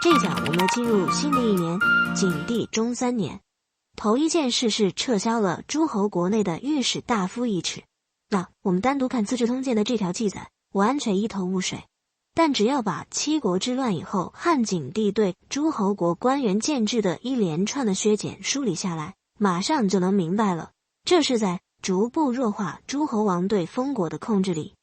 这一讲我们进入新的一年，景帝中3年。头一件事是撤销了诸侯国内的御史大夫一职。那我们单独看《资治通鉴》的这条记载，完全一头雾水。但只要把七国之乱以后汉景帝对诸侯国官员建制的一连串的削减梳理下来，马上就能明白了，这是在逐步弱化诸侯王对封国的控制力。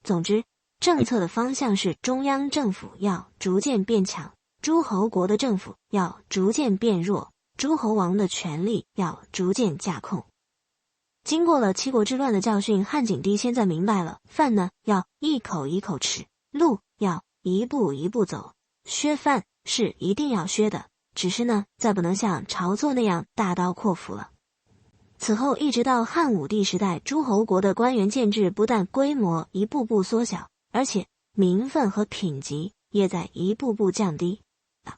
总之，政策的方向是中央政府要逐渐变强，诸侯国的政府要逐渐变弱，诸侯王的权力要逐渐架空。经过了七国之乱的教训，汉景帝现在明白了，饭呢要一口一口吃，路要一步一步走，削饭是一定要削的，只是呢再不能像晁错那样大刀阔斧了。此后一直到汉武帝时代，诸侯国的官员建制不但规模一步步缩小，而且名分和品级也在一步步降低。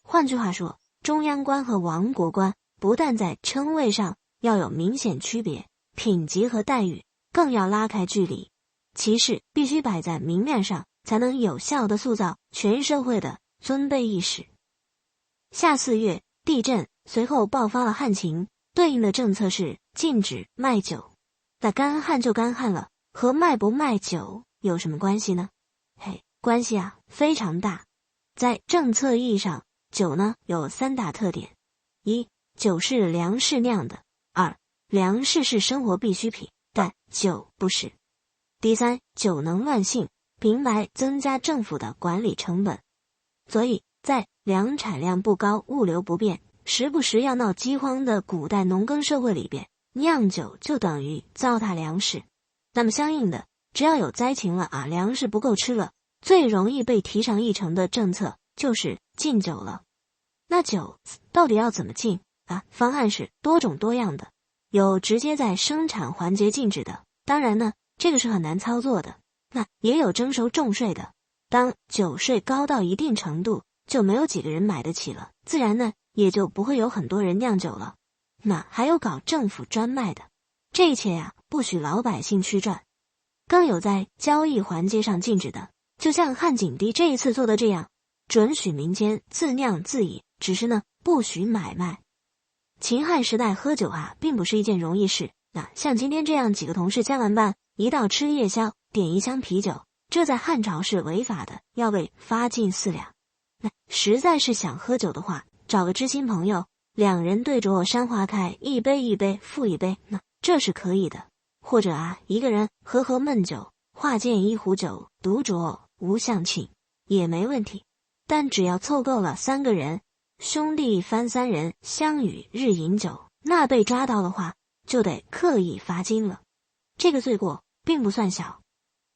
换句话说，中央官和亡国官不但在称谓上要有明显区别，品级和待遇更要拉开距离，其势必须摆在明面上，才能有效地塑造全社会的尊卑意识。夏4月地震，随后爆发了旱情，对应的政策是禁止卖酒。那干旱就干旱了，和卖不卖酒有什么关系呢？关系非常大。在政策意义上，酒呢有3大特点：一，酒是粮食酿的；二，粮食是生活必需品，但酒不是；第三，酒能乱性，平白增加政府的管理成本。所以在粮产量不高、物流不便、时不时要闹饥荒的古代农耕社会里边，酿酒就等于糟蹋粮食。那么相应的，只要有灾情了粮食不够吃了，最容易被提上议程的政策就是禁酒了。那酒到底要怎么禁方案是多种多样的，有直接在生产环节禁止的，当然呢这个是很难操作的。那也有征收重税的，当酒税高到一定程度，就没有几个人买得起了，自然呢也就不会有很多人酿酒了。那还有搞政府专卖的，这一切不许老百姓去赚。更有在交易环节上禁止的，就像汉景帝这一次做的这样，准许民间自酿自饮，只是呢不许买卖。秦汉时代喝酒并不是一件容易事。像今天这样几个同事加完班，一道吃夜宵，点一箱啤酒，这在汉朝是违法的，要被罚进4两。那实在是想喝酒的话，找个知心朋友，2人对酌山花开，一杯一杯付一杯，那这是可以的。或者一个人喝闷酒，化见一壶酒，独酌无相请，也没问题。但只要凑够了3个人，兄弟番3人相与日饮酒，那被抓到的话就得刻意罚金了。这个罪过并不算小。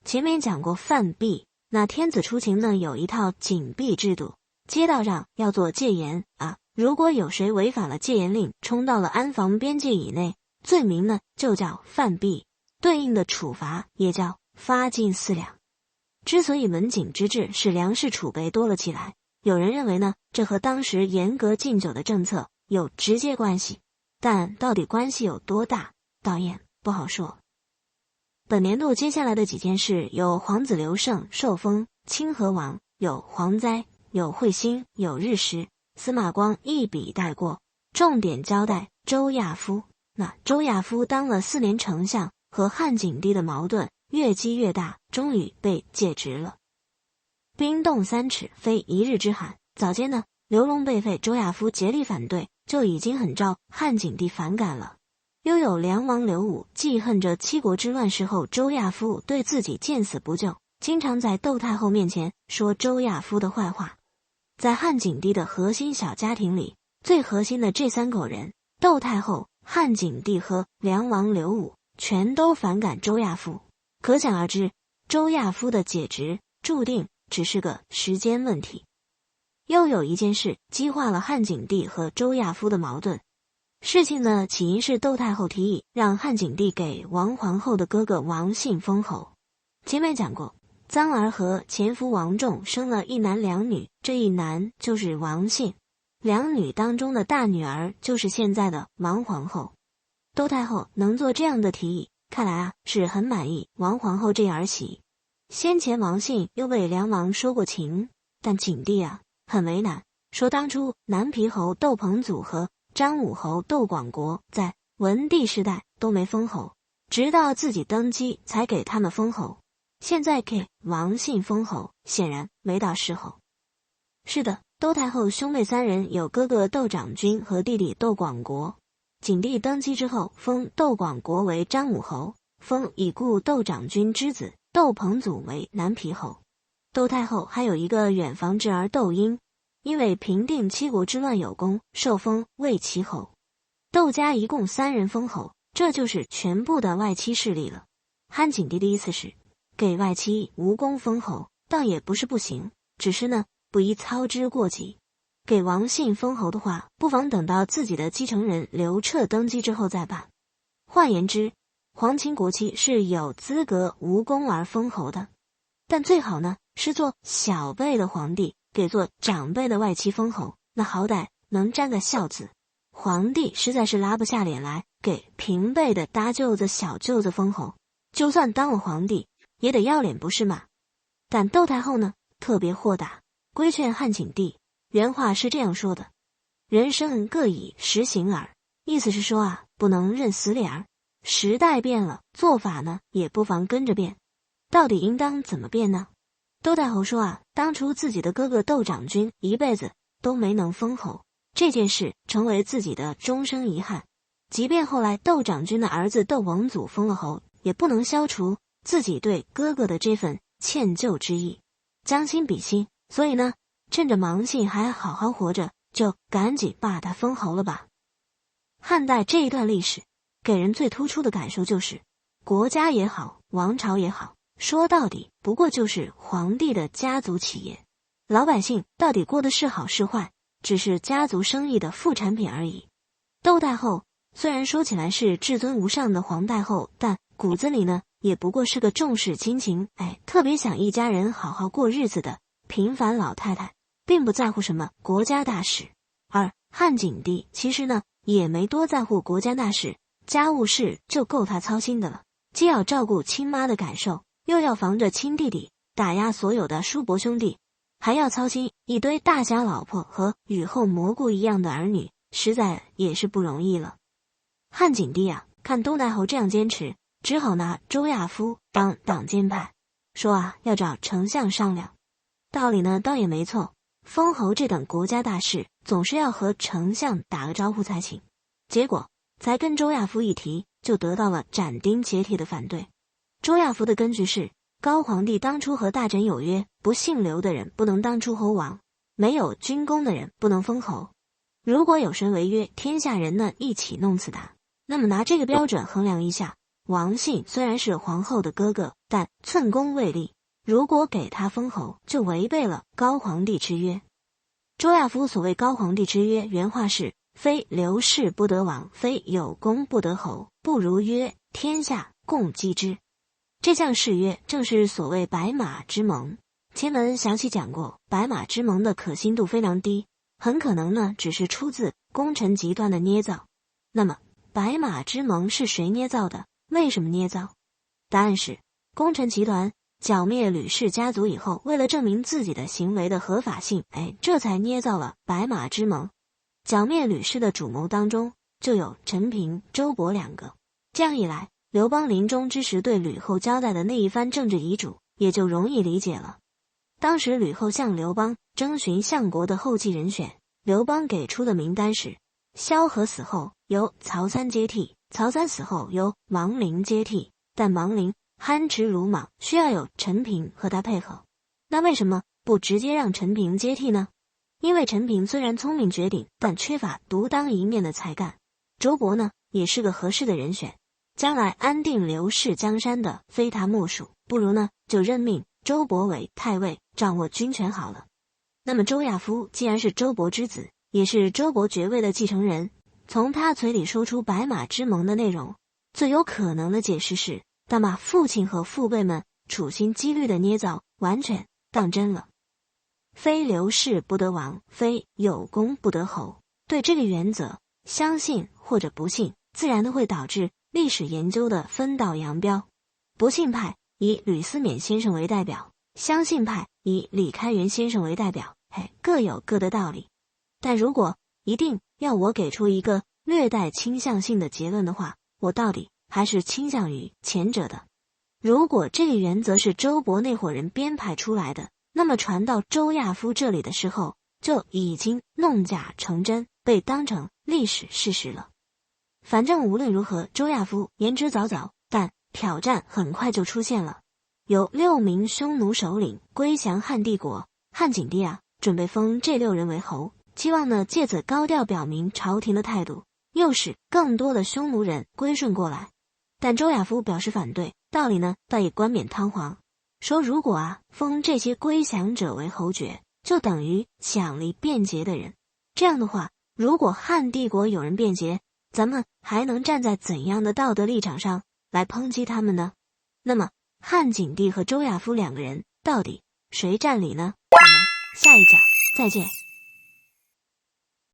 前面讲过犯弊，那天子出勤呢有一套警弊制度，街道上要做戒严如果有谁违反了戒严令，冲到了安防边界以内，罪名呢就叫犯弊，对应的处罚也叫罚进4两。之所以文景之治使粮食储备多了起来，有人认为呢这和当时严格禁酒的政策有直接关系，但到底关系有多大，倒也不好说。本年度接下来的几件事有皇子刘胜受封清河王，有蝗灾，有彗星，有日食，司马光一笔带过，重点交代周亚夫。那周亚夫当了4年丞相，和汉景帝的矛盾越积越大，终于被解职了。冰冻3尺非一日之寒，早间呢刘荣被废，周亚夫竭力反对，就已经很招汉景帝反感了。又有梁王刘武记恨着七国之乱时候周亚夫对自己见死不救，经常在窦太后面前说周亚夫的坏话。在汉景帝的核心小家庭里，最核心的这3口人，窦太后、汉景帝和梁王刘武全都反感周亚夫。可想而知，周亚夫的解职注定只是个时间问题。又有一件事激化了汉景帝和周亚夫的矛盾。事情呢起因是窦太后提议让汉景帝给王皇后的哥哥王信封侯。前面讲过，臧儿和前夫王仲生了1男2女，这一男就是王信，2女当中的大女儿就是现在的王皇后。窦太后能做这样的提议，看来是很满意王皇后这儿媳。先前王信又为梁王说过情，但景帝很为难，说当初南皮侯窦彭祖和张武侯窦广国在文帝时代都没封侯，直到自己登基才给他们封侯。现在给王信封侯，显然没到时候。是的，窦太后兄妹三人有哥哥窦长君和弟弟窦广国。景帝登基之后，封窦广国为张武侯，封已故窦长君之子窦彭祖为南皮侯。窦太后还有一个远房侄儿窦婴，因为平定七国之乱有功，受封魏齐侯。窦家一共3人封侯，这就是全部的外戚势力了。汉景帝的意思是，给外戚无功封侯，倒也不是不行，只是呢，不宜操之过急。给王信封侯的话，不妨等到自己的继承人刘彻登基之后再办。换言之，皇亲国戚是有资格无功而封侯的，但最好呢是做小辈的皇帝给做长辈的外戚封侯，那好歹能沾个孝字。皇帝实在是拉不下脸来给平辈的大舅子小舅子封侯，就算当了皇帝也得要脸不是吗？但窦太后呢特别豁达，规劝汉景帝，原话是这样说的：人生各以时行耳，意思是说啊，不能认死理儿，时代变了，做法呢也不妨跟着变。到底应当怎么变呢？窦太后说啊，当初自己的哥哥窦长君一辈子都没能封侯，这件事成为自己的终生遗憾。即便后来窦长君的儿子窦王祖封了侯，也不能消除自己对哥哥的这份歉疚之意，将心比心。所以呢，趁着王信还好好活着，就赶紧把他封侯了吧。汉代这一段历史给人最突出的感受就是，国家也好，王朝也好，说到底不过就是皇帝的家族企业，老百姓到底过的是好是坏，只是家族生意的副产品而已。窦太后虽然说起来是至尊无上的皇太后，但骨子里呢也不过是个重视亲情，特别想一家人好好过日子的平凡老太太，并不在乎什么国家大事。而汉景帝其实呢也没多在乎国家大事，家务事就够他操心的了，既要照顾亲妈的感受，又要防着亲弟弟打压所有的叔伯兄弟，还要操心一堆大侠老婆和雨后蘑菇一样的儿女，实在也是不容易了。汉景帝啊，看窦太后这样坚持，只好拿周亚夫当挡箭牌，说啊要找丞相商量。道理呢倒也没错，封侯这等国家大事总是要和丞相打个招呼才行。结果才跟周亚夫一提，就得到了斩钉截铁的反对。周亚夫的根据是，高皇帝当初和大臣有约，不姓刘的人不能当诸侯王，没有军功的人不能封侯。如果有谁违约，天下人呢一起弄死他。那么拿这个标准衡量一下，王信虽然是皇后的哥哥，但寸功未立，如果给他封侯，就违背了高皇帝之约。周亚夫所谓高皇帝之约，原话是：非刘氏不得王，非有功不得侯，不如约，天下共击之。这项誓约正是所谓白马之盟。前文详细讲过，白马之盟的可信度非常低，很可能呢只是出自功臣集团的捏造。那么白马之盟是谁捏造的？为什么捏造？答案是，功臣集团剿灭吕氏家族以后，为了证明自己的行为的合法性，这才捏造了白马之盟。剿灭吕氏的主谋当中就有陈平、周勃2个。这样一来，刘邦临终之时对吕后交代的那一番政治遗嘱也就容易理解了。当时吕后向刘邦征询相国的后继人选，刘邦给出的名单是：萧何死后由曹参接替，曹参死后由王陵接替，但王陵憨迟鲁莽，需要有陈平和他配合。那为什么不直接让陈平接替呢？因为陈平虽然聪明绝顶，但缺乏独当一面的才干。周勃呢也是个合适的人选，将来安定刘氏江山的非他莫属，不如呢就任命周勃为太尉，掌握军权好了。那么周亚夫既然是周勃之子，也是周勃爵位的继承人，从他嘴里说出白马之盟的内容，最有可能的解释是，他把父亲和父辈们处心积虑的捏造完全当真了。非刘氏不得王，非有功不得侯。对这个原则，相信或者不信，自然的会导致历史研究的分道扬镳。不信派以吕思勉先生为代表，相信派以李开元先生为代表，各有各的道理。但如果一定要我给出一个略带倾向性的结论的话，我到底还是倾向于前者的。如果这个原则是周勃那伙人编排出来的，那么传到周亚夫这里的时候，就已经弄假成真，被当成历史事实了。反正无论如何，周亚夫言之凿凿，但挑战很快就出现了。有6名匈奴首领归降汉帝国，汉景帝准备封这6人为侯，期望呢借此高调表明朝廷的态度，诱使更多的匈奴人归顺过来。但周亚夫表示反对，道理呢倒也冠冕堂皇，说如果封这些归降者为侯爵，就等于奖励变节的人。这样的话，如果汉帝国有人变节，咱们还能站在怎样的道德立场上来抨击他们呢？那么汉景帝和周亚夫2个人到底谁占理呢？我们下一讲再见。